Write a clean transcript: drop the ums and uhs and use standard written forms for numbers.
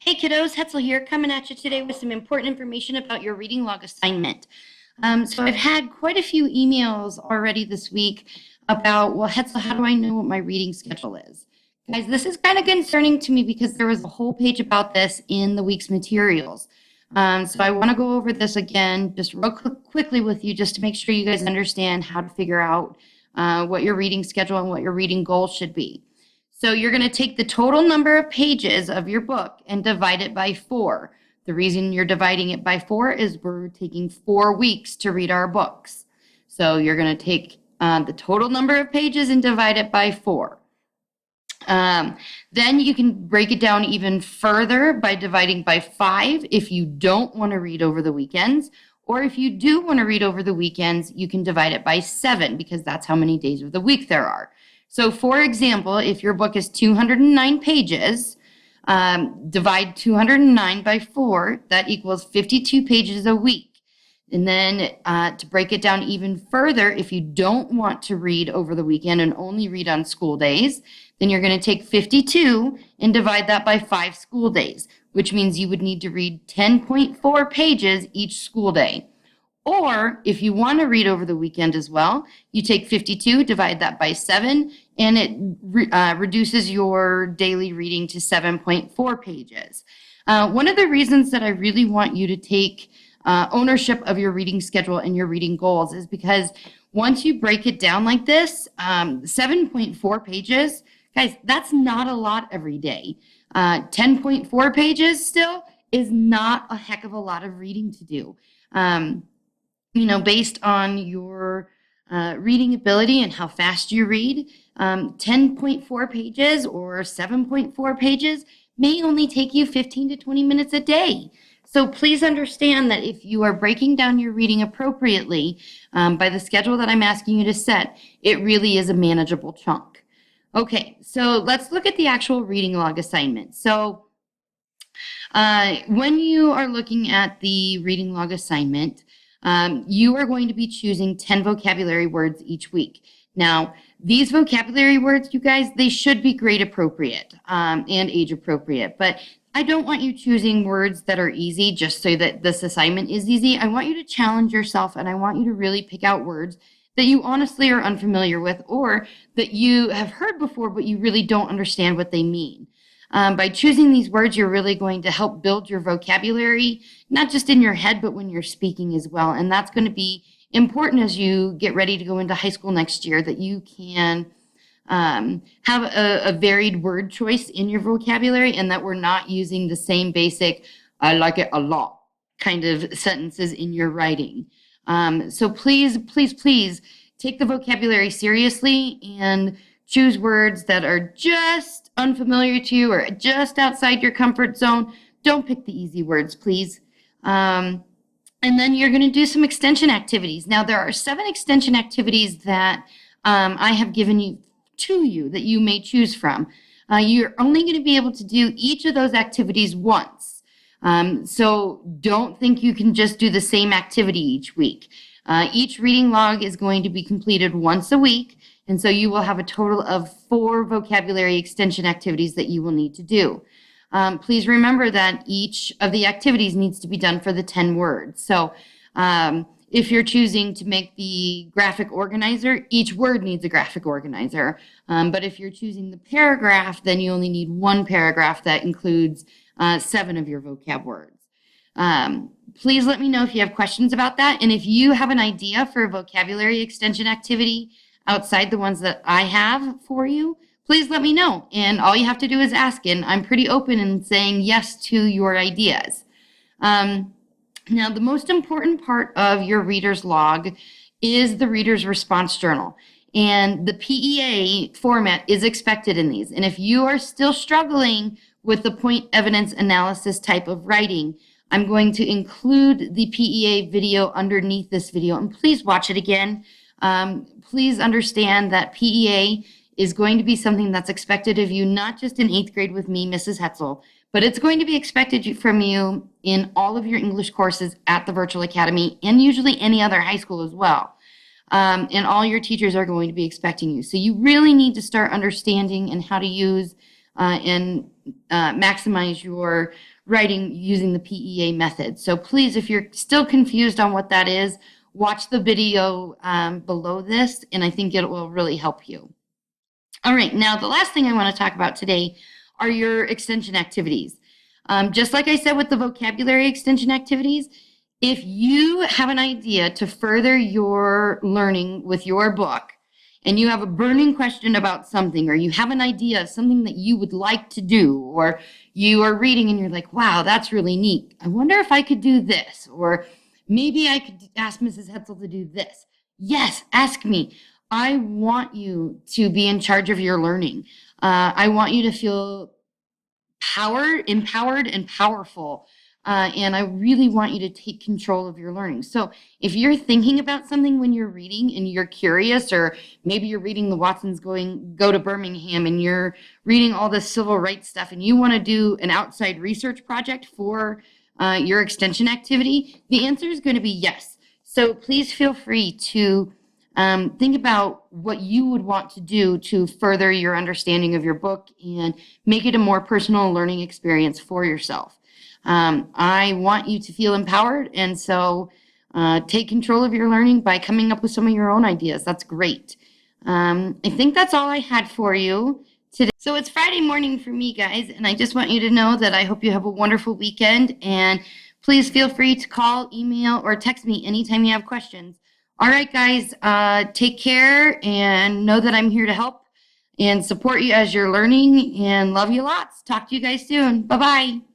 Hey kiddos, Hetzel here, coming at you today with some important information about your reading log assignment. So I've had quite a few emails already this week about, well, Hetzel, how do I know what my reading schedule is? Guys, this is kind of concerning to me because there was a whole page about this in the week's materials. So I want to go over this again, just real quickly with you, just to make sure you guys understand how to figure out what your reading schedule and what your reading goals should be. So you're going to take the total number of pages of your book and divide it by 4. The reason you're dividing it by 4 is we're taking 4 weeks to read our books. So you're going to take the total number of pages and divide it by 4. Then you can break it down even further by dividing by 5 if you don't want to read over the weekends. Or if you do want to read over the weekends, you can divide it by 7 because that's how many days of the week there are. So for example, if your book is 209 pages, divide 209 by 4, that equals 52 pages a week. And then to break it down even further, if you don't want to read over the weekend and only read on school days, then you're going to take 52 and divide that by 5 school days, which means you would need to read 10.4 pages each school day. Or if you want to read over the weekend as well, you take 52, divide that by 7, and it reduces your daily reading to 7.4 pages. One of the reasons that I really want you to take ownership of your reading schedule and your reading goals is because once you break it down like this, 7.4 pages, guys, that's not a lot every day. 10.4 pages still is not a heck of a lot of reading to do. Based on your reading ability and how fast you read, 10.4 pages or 7.4 pages may only take you 15 to 20 minutes a day. So please understand that if you are breaking down your reading appropriately by the schedule that I'm asking you to set, it really is a manageable chunk. Okay, so let's look at the actual reading log assignment. So when you are looking at the reading log assignment, you are going to be choosing 10 vocabulary words each week. Now, these vocabulary words, you guys, they should be grade appropriate and age appropriate, but I don't want you choosing words that are easy just so that this assignment is easy. I want you to challenge yourself, and I want you to really pick out words that you honestly are unfamiliar with or that you have heard before, but you really don't understand what they mean. By choosing these words, you're really going to help build your vocabulary, not just in your head, but when you're speaking as well. And that's going to be important as you get ready to go into high school next year, that you can have a varied word choice in your vocabulary and that we're not using the same basic, I like it a lot kind of sentences in your writing. So please, please, please take the vocabulary seriously and choose words that are just unfamiliar to you or just outside your comfort zone. Don't pick the easy words, please. And then you're going to do some extension activities. Now, there are 7 extension activities that I have given you to you that you may choose from. You're only going to be able to do each of those activities once. So don't think you can just do the same activity each week. Each reading log is going to be completed once a week. And so you will have a total of 4 vocabulary extension activities that you will need to do. Please remember that each of the activities needs to be done for the 10 words. So if you're choosing to make the graphic organizer, each word needs a graphic organizer. But if you're choosing the paragraph, then you only need 1 paragraph that includes 7 of your vocab words. Please let me know if you have questions about that. And if you have an idea for a vocabulary extension activity outside the ones that I have for you, please let me know. And all you have to do is ask, and I'm pretty open in saying yes to your ideas. Now, the most important part of your reader's log is the reader's response journal. And the PEA format is expected in these. And if you are still struggling with the point evidence analysis type of writing, I'm going to include the PEA video underneath this video. And please watch it again. Please understand that PEA is going to be something that's expected of you, not just in 8th grade with me, Mrs. Hetzel, but it's going to be expected from you in all of your English courses at the Virtual Academy and usually any other high school as well. And all your teachers are going to be expecting you. So you really need to start understanding and how to use and maximize your writing using the PEA method. So please, if you're still confused on what that is, watch the video below this, and I think it will really help you. All right, now the last thing I want to talk about today are your extension activities. Just like I said with the vocabulary extension activities, if you have an idea to further your learning with your book, and you have a burning question about something, or you have an idea of something that you would like to do, or you are reading and you're like, wow, that's really neat. I wonder if I could do this, or maybe I could ask Mrs. Hetzel to do this. Yes, ask me. I want you to be in charge of your learning. I want you to feel empowered and powerful. And I really want you to take control of your learning. So if you're thinking about something when you're reading and you're curious, or maybe you're reading the Watsons Go to Birmingham and you're reading all this civil rights stuff and you want to do an outside research project for your extension activity, the answer is going to be yes. So please feel free to think about what you would want to do to further your understanding of your book and make it a more personal learning experience for yourself. I want you to feel empowered, and so take control of your learning by coming up with some of your own ideas. That's great. I think that's all I had for you today. So it's Friday morning for me, guys, and I just want you to know that I hope you have a wonderful weekend, and please feel free to call, email, or text me anytime you have questions. All right, guys, take care and know that I'm here to help and support you as you're learning, and love you lots. Talk to you guys soon. Bye-bye.